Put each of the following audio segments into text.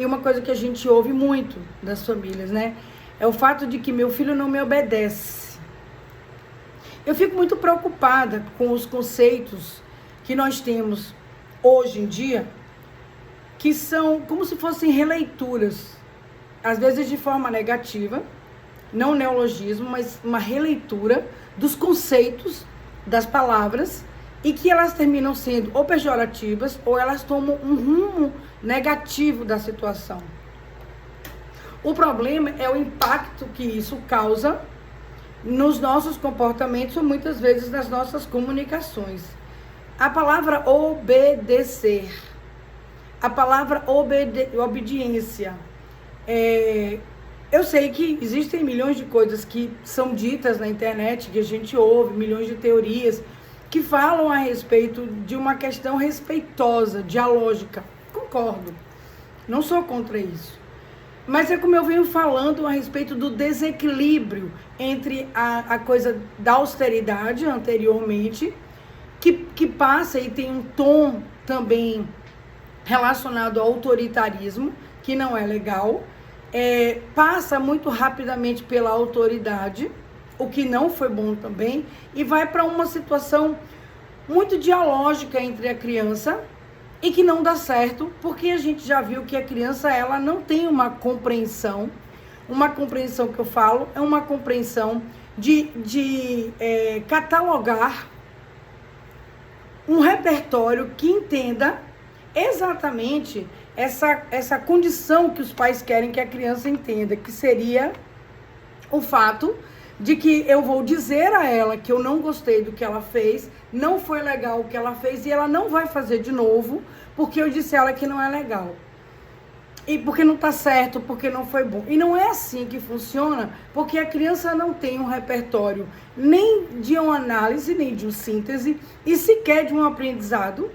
E uma coisa que a gente ouve muito das famílias, né? É o fato de que meu filho não me obedece. Eu fico muito preocupada com os conceitos que nós temos hoje em dia, que são como se fossem releituras, às vezes de forma negativa, não neologismo, mas uma releitura dos conceitos, das palavras, e que elas terminam sendo ou pejorativas ou elas tomam um rumo negativo da situação. O problema é o impacto que isso causa nos nossos comportamentos ou muitas vezes nas nossas comunicações. A palavra obedecer, a palavra obediência, eu sei que existem milhões de coisas que são ditas na internet, que a gente ouve, milhões de teorias, que falam a respeito de uma questão respeitosa, dialógica. Concordo, não sou contra isso. Mas é como eu venho falando a respeito do desequilíbrio entre a coisa da austeridade anteriormente, que passa e tem um tom também relacionado ao autoritarismo, que não é legal, passa muito rapidamente pela autoridade, o que não foi bom também, e vai para uma situação muito dialógica entre a criança e que não dá certo, porque a gente já viu que a criança ela não tem uma compreensão que eu falo, é uma compreensão de catalogar um repertório que entenda exatamente essa condição que os pais querem que a criança entenda, que seria o fato de que eu vou dizer a ela que eu não gostei do que ela fez, não foi legal o que ela fez e ela não vai fazer de novo, porque eu disse a ela que não é legal. E porque não tá certo, porque não foi bom. E não é assim que funciona, porque a criança não tem um repertório nem de uma análise, nem de uma síntese, e sequer de um aprendizado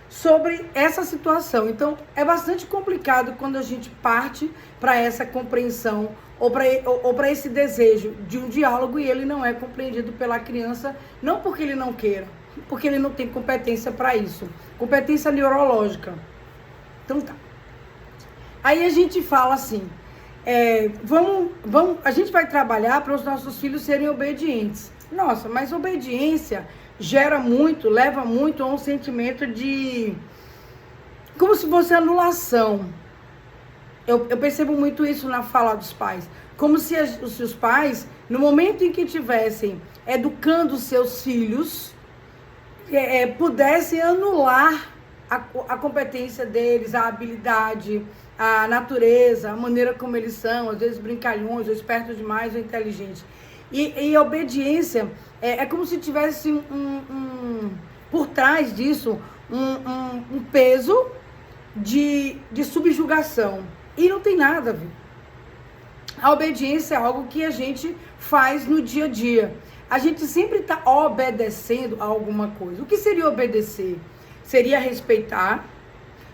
sobre essa situação. Então, é bastante complicado quando a gente parte para essa compreensão ou para esse desejo de um diálogo e ele não é compreendido pela criança, não porque ele não queira, porque ele não tem competência para isso, competência neurológica. Então tá. Aí a gente fala assim, a gente vai trabalhar para os nossos filhos serem obedientes. Nossa, mas obediência leva muito a um sentimento de, como se fosse anulação. Eu percebo muito isso na fala dos pais. Como se os seus pais, no momento em que estivessem educando os seus filhos, pudessem anular a competência deles, a habilidade, a natureza, a maneira como eles são, às vezes brincalhões, ou espertos demais, ou inteligentes. E a obediência é como se tivesse por trás disso um peso de subjugação. E não tem nada a ver. A obediência é algo que a gente faz no dia a dia. A gente sempre está obedecendo a alguma coisa. O que seria obedecer? Seria respeitar,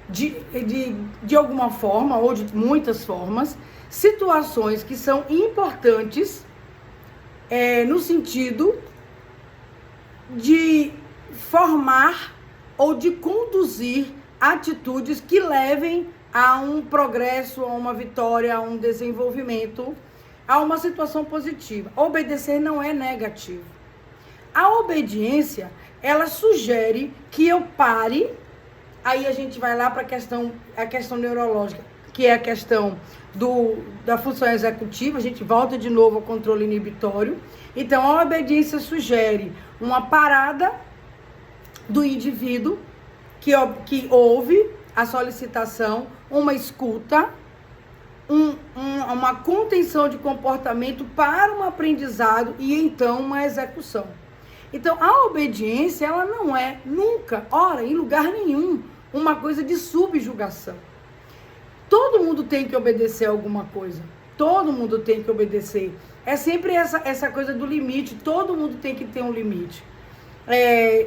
de alguma forma, ou de muitas formas, situações que são importantes no sentido de formar ou de conduzir atitudes que levem a um progresso, a uma vitória, a um desenvolvimento, a uma situação positiva. Obedecer não é negativo. A obediência, ela sugere que eu pare, aí a gente vai lá para a questão neurológica, que é a questão da função executiva, a gente volta de novo ao controle inibitório. Então, a obediência sugere uma parada do indivíduo que ouve a solicitação, uma escuta, uma contenção de comportamento para um aprendizado e então uma execução. Então, a obediência, ela não é nunca, ora, em lugar nenhum, uma coisa de subjugação. Todo mundo tem que obedecer a alguma coisa. Todo mundo tem que obedecer. É sempre essa coisa do limite. Todo mundo tem que ter um limite.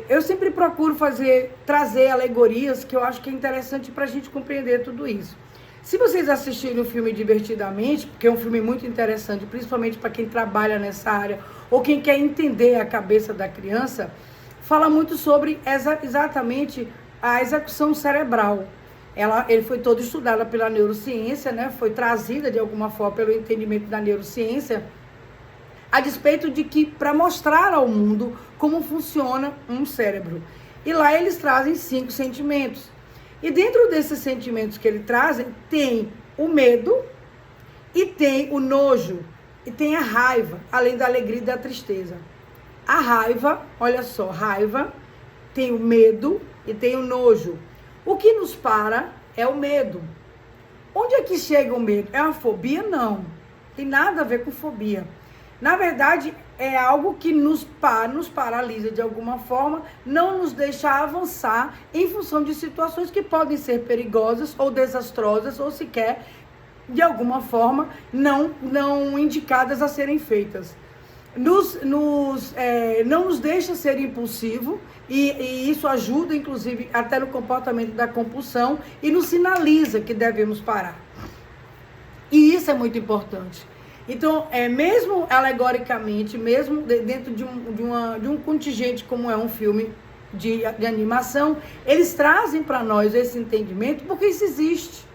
Eu sempre procuro trazer alegorias que eu acho que é interessante para a gente compreender tudo isso. Se vocês assistirem o filme Divertidamente, porque é um filme muito interessante, principalmente para quem trabalha nessa área ou quem quer entender a cabeça da criança, fala muito sobre exatamente a execução cerebral. ele foi todo estudado pela neurociência, né? Foi trazida de alguma forma pelo entendimento da neurociência, a despeito de que, para mostrar ao mundo como funciona um cérebro. E lá eles trazem 5 sentimentos. E dentro desses sentimentos que eles trazem, tem o medo, e tem o nojo, e tem a raiva, além da alegria e da tristeza. A raiva, olha só, raiva, tem o medo e tem o nojo. O que nos para é o medo. Onde é que chega o medo? É uma fobia? Não. Tem nada a ver com fobia. Na verdade, é algo que nos paralisa de alguma forma, não nos deixa avançar em função de situações que podem ser perigosas ou desastrosas ou sequer, de alguma forma, não indicadas a serem feitas. Não nos deixa ser impulsivo e isso ajuda, inclusive, até no comportamento da compulsão e nos sinaliza que devemos parar. E isso é muito importante. Então, mesmo alegoricamente, mesmo dentro de um contingente como é um filme de animação, eles trazem para nós esse entendimento porque isso existe.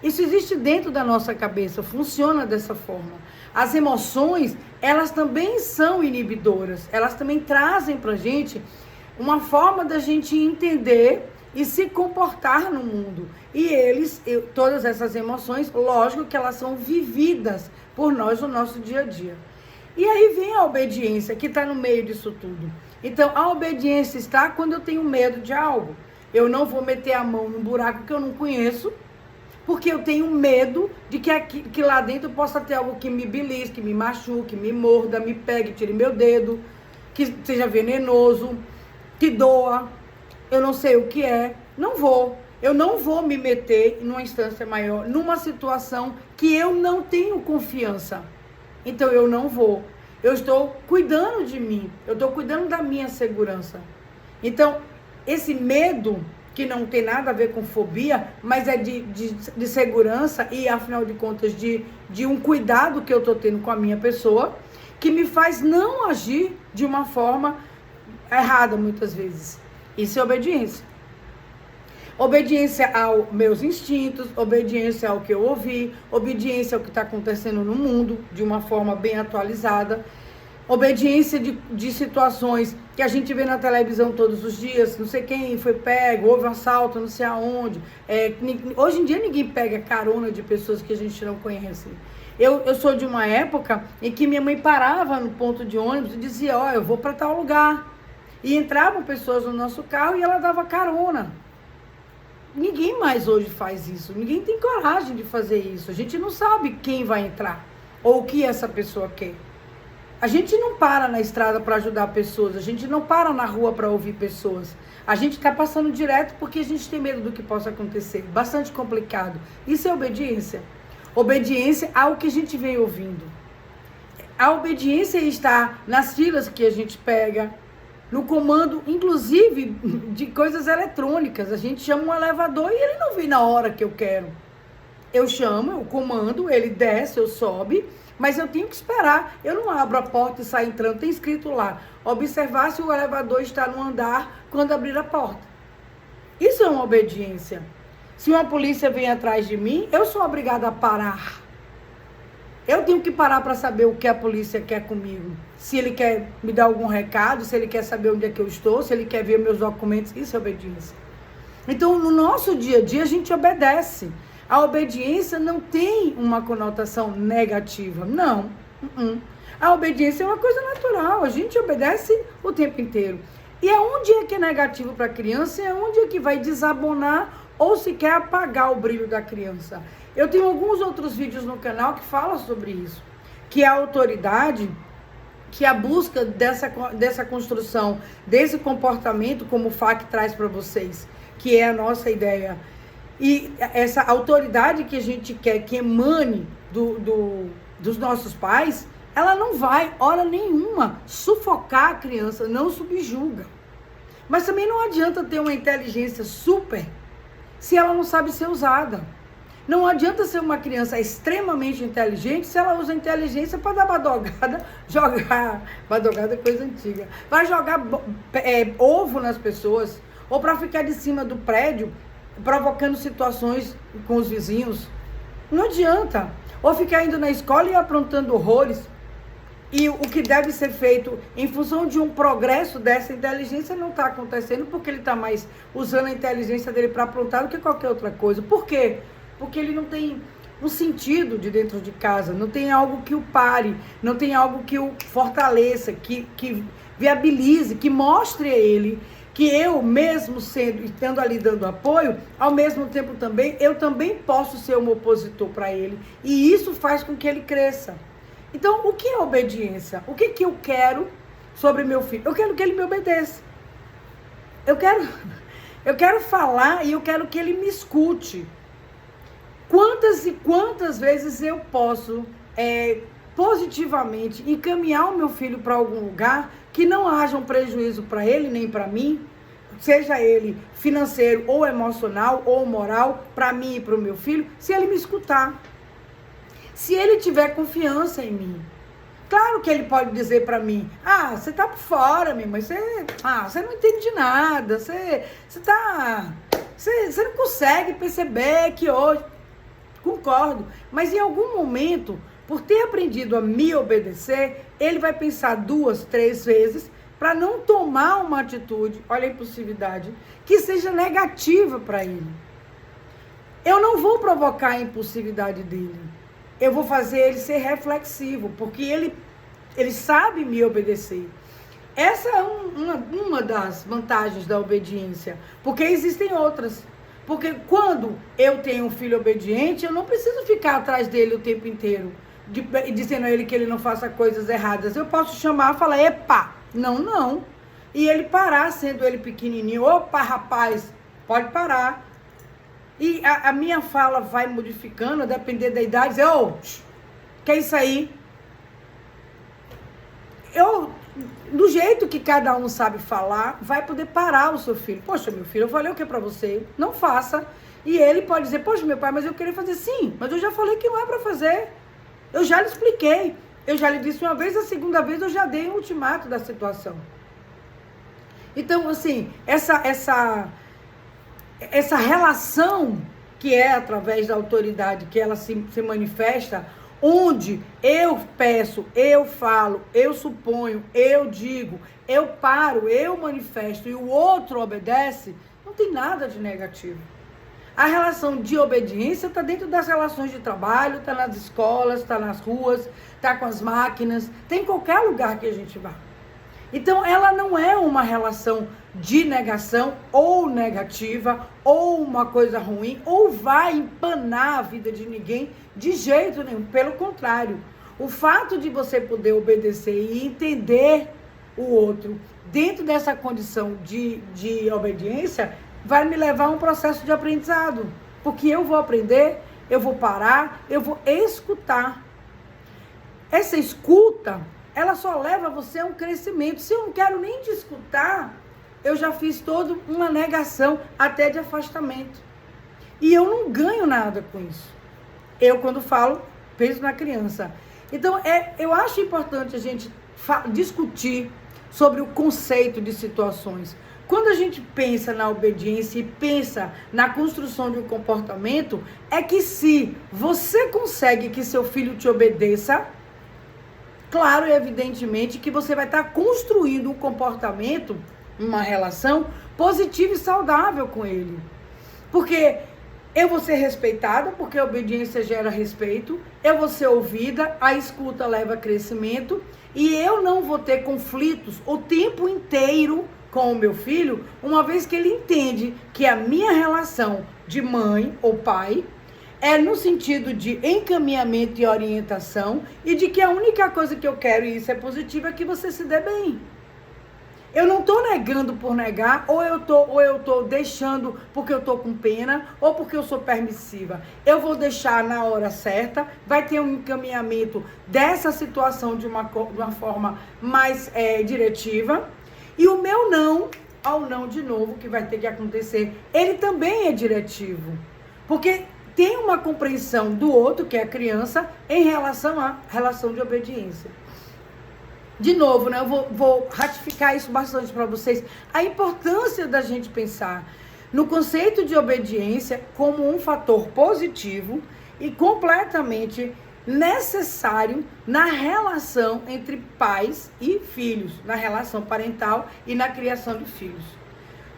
Isso existe dentro da nossa cabeça, funciona dessa forma. As emoções, elas também são inibidoras, elas também trazem pra gente uma forma da gente entender e se comportar no mundo. E todas essas emoções, lógico que elas são vividas por nós no nosso dia a dia. E aí vem a obediência, que está no meio disso tudo. Então, a obediência está quando eu tenho medo de algo. Eu não vou meter a mão num buraco que eu não conheço, porque eu tenho medo de que lá dentro possa ter algo que me belisque, que me machuque, me morda, me pegue, tire meu dedo, que seja venenoso, que doa. Eu não sei o que é. Não vou. Eu não vou me meter numa instância maior, numa situação que eu não tenho confiança. Então eu não vou. Eu estou cuidando de mim. Eu estou cuidando da minha segurança. Então, esse medo, que não tem nada a ver com fobia, mas é de segurança e, afinal de contas, de um cuidado que eu estou tendo com a minha pessoa, que me faz não agir de uma forma errada, muitas vezes. Isso é obediência. Obediência aos meus instintos, obediência ao que eu ouvi, obediência ao que está acontecendo no mundo, de uma forma bem atualizada. Obediência de situações que a gente vê na televisão todos os dias, não sei quem foi pego, houve um assalto, não sei aonde. Hoje em dia ninguém pega carona de pessoas que a gente não conhece. Eu sou de uma época em que minha mãe parava no ponto de ônibus e dizia, eu vou para tal lugar. E entravam pessoas no nosso carro e ela dava carona. Ninguém mais hoje faz isso, ninguém tem coragem de fazer isso. A gente não sabe quem vai entrar ou o que essa pessoa quer. A gente não para na estrada para ajudar pessoas, a gente não para na rua para ouvir pessoas. A gente está passando direto porque a gente tem medo do que possa acontecer. Bastante complicado. Isso é obediência. Obediência ao que a gente vem ouvindo. A obediência está nas filas que a gente pega, no comando, inclusive, de coisas eletrônicas. A gente chama um elevador e ele não vem na hora que eu quero. Eu chamo, eu comando, ele desce, eu sobe, mas eu tenho que esperar. Eu não abro a porta e saio entrando. Tem escrito lá, observar se o elevador está no andar quando abrir a porta. Isso é uma obediência. Se uma polícia vem atrás de mim, eu sou obrigada a parar. Eu tenho que parar para saber o que a polícia quer comigo. Se ele quer me dar algum recado, se ele quer saber onde é que eu estou, se ele quer ver meus documentos, isso é obediência. Então, no nosso dia a dia, a gente obedece. A obediência não tem uma conotação negativa, não. A obediência é uma coisa natural, a gente obedece o tempo inteiro. E aonde é que é negativo para a criança e aonde é que vai desabonar ou sequer apagar o brilho da criança. Eu tenho alguns outros vídeos no canal que falam sobre isso, que a autoridade, que a busca dessa construção, desse comportamento, como o FAQ traz para vocês, que é a nossa ideia, e essa autoridade que a gente quer que emane dos nossos pais, ela não vai, hora nenhuma, sufocar a criança, não subjuga. Mas também não adianta ter uma inteligência super se ela não sabe ser usada. Não adianta ser uma criança extremamente inteligente se ela usa a inteligência para dar badogada, jogar, badogada é coisa antiga, vai jogar ovo nas pessoas, ou para ficar de cima do prédio provocando situações com os vizinhos. Não adianta. Ou ficar indo na escola e aprontando horrores. E o que deve ser feito em função de um progresso dessa inteligência não está acontecendo, porque ele está mais usando a inteligência dele para aprontar do que qualquer outra coisa. Por quê? Porque ele não tem um sentido de dentro de casa, não tem algo que o pare, não tem algo que o fortaleça, que viabilize, que mostre a ele que eu, mesmo estando ali dando apoio, ao mesmo tempo também, eu também posso ser um opositor para ele. E isso faz com que ele cresça. Então, o que é obediência? O que eu quero sobre meu filho? Eu quero que ele me obedeça. Eu quero falar e eu quero que ele me escute. Quantas e quantas vezes eu posso positivamente encaminhar o meu filho para algum lugar que não haja um prejuízo para ele nem para mim, seja ele financeiro ou emocional ou moral, para mim e para o meu filho, se ele me escutar. Se ele tiver confiança em mim. Claro que ele pode dizer para mim, você tá por fora, minha mãe, você não entende de nada, você não consegue perceber que hoje... Concordo, mas em algum momento, por ter aprendido a me obedecer, ele vai pensar 2, 3 vezes para não tomar uma atitude, olha a impulsividade, que seja negativa para ele. Eu não vou provocar a impulsividade dele. Eu vou fazer ele ser reflexivo, porque ele sabe me obedecer. Essa é uma das vantagens da obediência, porque existem outras. Porque quando eu tenho um filho obediente, eu não preciso ficar atrás dele o tempo inteiro, dizendo a ele que ele não faça coisas erradas. Eu posso chamar e falar, epa, não. E ele parar, sendo ele pequenininho, opa, rapaz, pode parar. E a minha fala vai modificando, a depender da idade, dizer, que é isso aí? Do jeito que cada um sabe falar, vai poder parar o seu filho. Poxa, meu filho, eu falei o que para você? Não faça. E ele pode dizer, poxa, meu pai, mas eu queria fazer sim, mas eu já falei que não é para fazer. Eu já lhe expliquei. Eu já lhe disse uma vez, a segunda vez eu já dei um ultimato da situação. Então, assim, essa relação que é através da autoridade, que ela se manifesta, onde eu peço, eu falo, eu suponho, eu digo, eu paro, eu manifesto e o outro obedece, não tem nada de negativo. A relação de obediência está dentro das relações de trabalho, está nas escolas, está nas ruas, está com as máquinas, tem em qualquer lugar que a gente vá. Então, ela não é uma relação de negação ou negativa, ou uma coisa ruim, ou vai empanar a vida de ninguém de jeito nenhum. Pelo contrário, o fato de você poder obedecer e entender o outro dentro dessa condição de obediência vai me levar a um processo de aprendizado. Porque eu vou aprender, eu vou parar, eu vou escutar. Essa escuta, ela só leva você a um crescimento. Se eu não quero nem te escutar, eu já fiz toda uma negação, até de afastamento. E eu não ganho nada com isso. Eu, quando falo, penso na criança. Então, eu acho importante a gente discutir sobre o conceito de situações. Quando a gente pensa na obediência e pensa na construção de um comportamento, é que se você consegue que seu filho te obedeça, claro e evidentemente que você vai estar construindo um comportamento, uma relação positiva e saudável com ele. Porque eu vou ser respeitada, porque a obediência gera respeito, eu vou ser ouvida, a escuta leva a crescimento, e eu não vou ter conflitos o tempo inteiro com o meu filho, uma vez que ele entende que a minha relação de mãe ou pai é no sentido de encaminhamento e orientação, e de que a única coisa que eu quero, e isso é positivo, é que você se dê bem. Eu não estou negando por negar, ou eu tô deixando porque eu estou com pena, ou porque eu sou permissiva. Eu vou deixar na hora certa, vai ter um encaminhamento dessa situação de uma forma mais diretiva. E o meu não, ao não de novo, que vai ter que acontecer, ele também é diretivo. Porque tem uma compreensão do outro, que é a criança, em relação à relação de obediência. De novo, né, eu vou ratificar isso bastante para vocês. A importância da gente pensar no conceito de obediência como um fator positivo e completamente necessário na relação entre pais e filhos, na relação parental e na criação de filhos.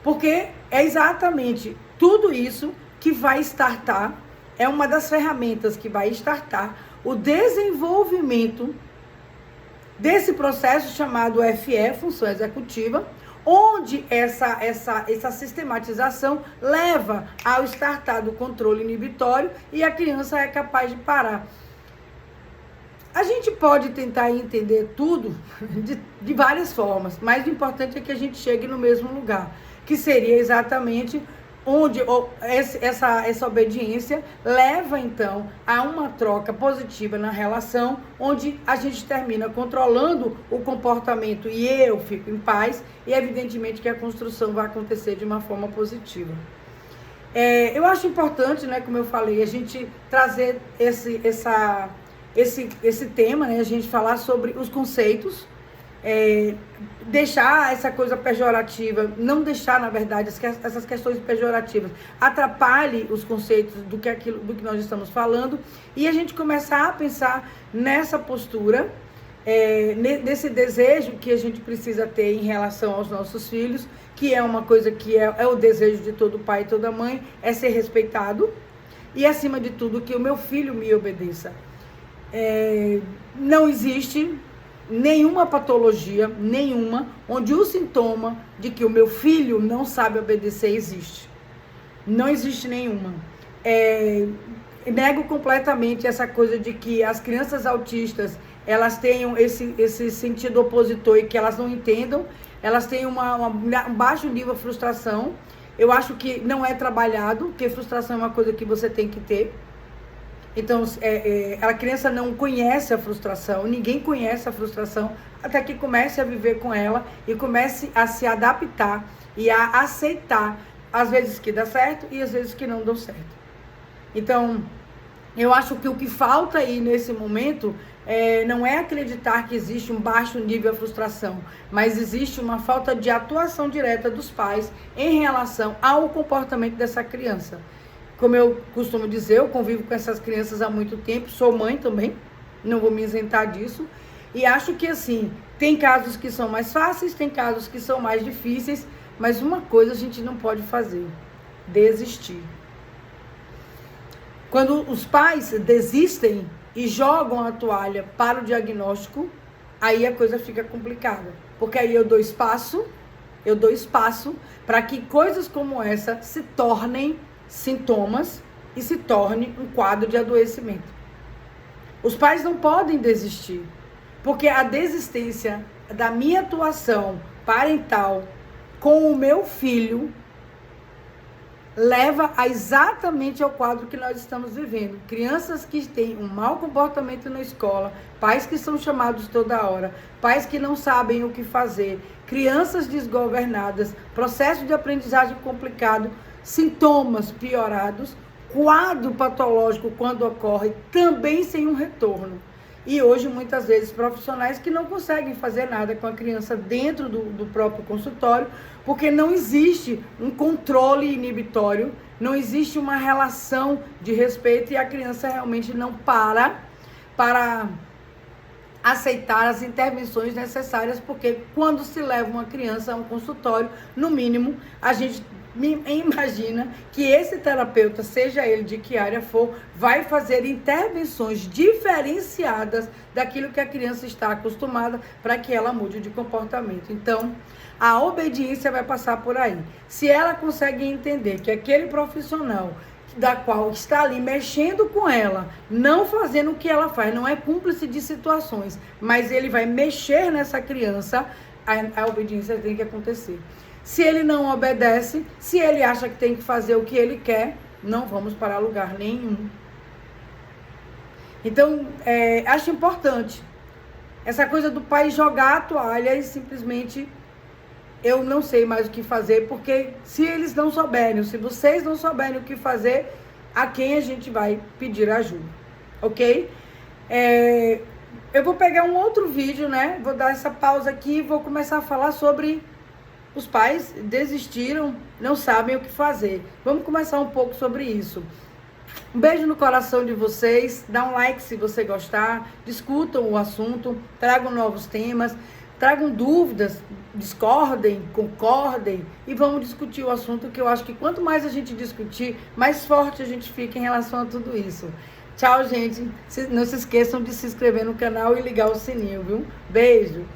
Porque é exatamente tudo isso que vai startar, é uma das ferramentas que vai startar o desenvolvimento desse processo chamado FE, função executiva, onde essa sistematização leva ao startar do controle inibitório e a criança é capaz de parar. A gente pode tentar entender tudo de várias formas, mas o importante é que a gente chegue no mesmo lugar, que seria exatamente onde essa obediência leva, então, a uma troca positiva na relação, onde a gente termina controlando o comportamento e eu fico em paz, e evidentemente que a construção vai acontecer de uma forma positiva. Eu acho importante, né, como eu falei, a gente trazer esse tema, né, a gente falar sobre os conceitos, deixar essa coisa pejorativa, não deixar, na verdade, essas questões pejorativas atrapalhem os conceitos do que nós estamos falando, e a gente começar a pensar nessa postura, nesse desejo que a gente precisa ter em relação aos nossos filhos, que é uma coisa que é o desejo de todo pai e toda mãe, é ser respeitado, e acima de tudo que o meu filho me obedeça. Não existe nenhuma patologia, onde o sintoma de que o meu filho não sabe obedecer existe. Não existe nenhuma. Nego completamente essa coisa de que as crianças autistas, elas tenham esse sentido opositor e que elas não entendam, elas têm um baixo nível de frustração. Eu acho que não é trabalhado, porque frustração é uma coisa que você tem que ter. Então, a criança não conhece a frustração, ninguém conhece a frustração, até que comece a viver com ela e comece a se adaptar e a aceitar, às vezes que dá certo e às vezes que não dá certo. Então, eu acho que o que falta aí nesse momento não é acreditar que existe um baixo nível de frustração, mas existe uma falta de atuação direta dos pais em relação ao comportamento dessa criança. Como eu costumo dizer, eu convivo com essas crianças há muito tempo, sou mãe também, não vou me isentar disso. E acho que, assim, tem casos que são mais fáceis, tem casos que são mais difíceis, mas uma coisa a gente não pode fazer: desistir. Quando os pais desistem e jogam a toalha para o diagnóstico, aí a coisa fica complicada. Porque aí eu dou espaço para que coisas como essa se tornem sintomas e se torne um quadro de adoecimento. Os pais não podem desistir, porque a desistência da minha atuação parental com o meu filho leva exatamente ao quadro que nós estamos vivendo. Crianças que têm um mau comportamento na escola, pais que são chamados toda hora, pais que não sabem o que fazer, crianças desgovernadas, processo de aprendizagem complicado, sintomas piorados, quadro patológico quando ocorre, também sem um retorno. E hoje, muitas vezes, profissionais que não conseguem fazer nada com a criança dentro do próprio consultório, porque não existe um controle inibitório, não existe uma relação de respeito e a criança realmente não para aceitar as intervenções necessárias, porque quando se leva uma criança a um consultório, no mínimo, a gente imagina que esse terapeuta, seja ele de que área for, vai fazer intervenções diferenciadas daquilo que a criança está acostumada para que ela mude de comportamento. Então, a obediência vai passar por aí. Se ela consegue entender que aquele profissional da qual está ali mexendo com ela, não fazendo o que ela faz, não é cúmplice de situações, mas ele vai mexer nessa criança, a obediência tem que acontecer. Se ele não obedece, se ele acha que tem que fazer o que ele quer, não vamos para lugar nenhum. Então, acho importante essa coisa do pai jogar a toalha e simplesmente eu não sei mais o que fazer, porque se eles não souberem, se vocês não souberem o que fazer, a quem a gente vai pedir ajuda, ok? Eu vou pegar um outro vídeo, né? Vou dar essa pausa aqui e vou começar a falar sobre os pais desistiram, não sabem o que fazer. Vamos conversar um pouco sobre isso. Um beijo no coração de vocês, dá um like se você gostar, discutam o assunto, tragam novos temas, tragam dúvidas, discordem, concordem e vamos discutir o assunto, que eu acho que quanto mais a gente discutir, mais forte a gente fica em relação a tudo isso. Tchau, gente. Não se esqueçam de se inscrever no canal e ligar o sininho, viu? Beijo!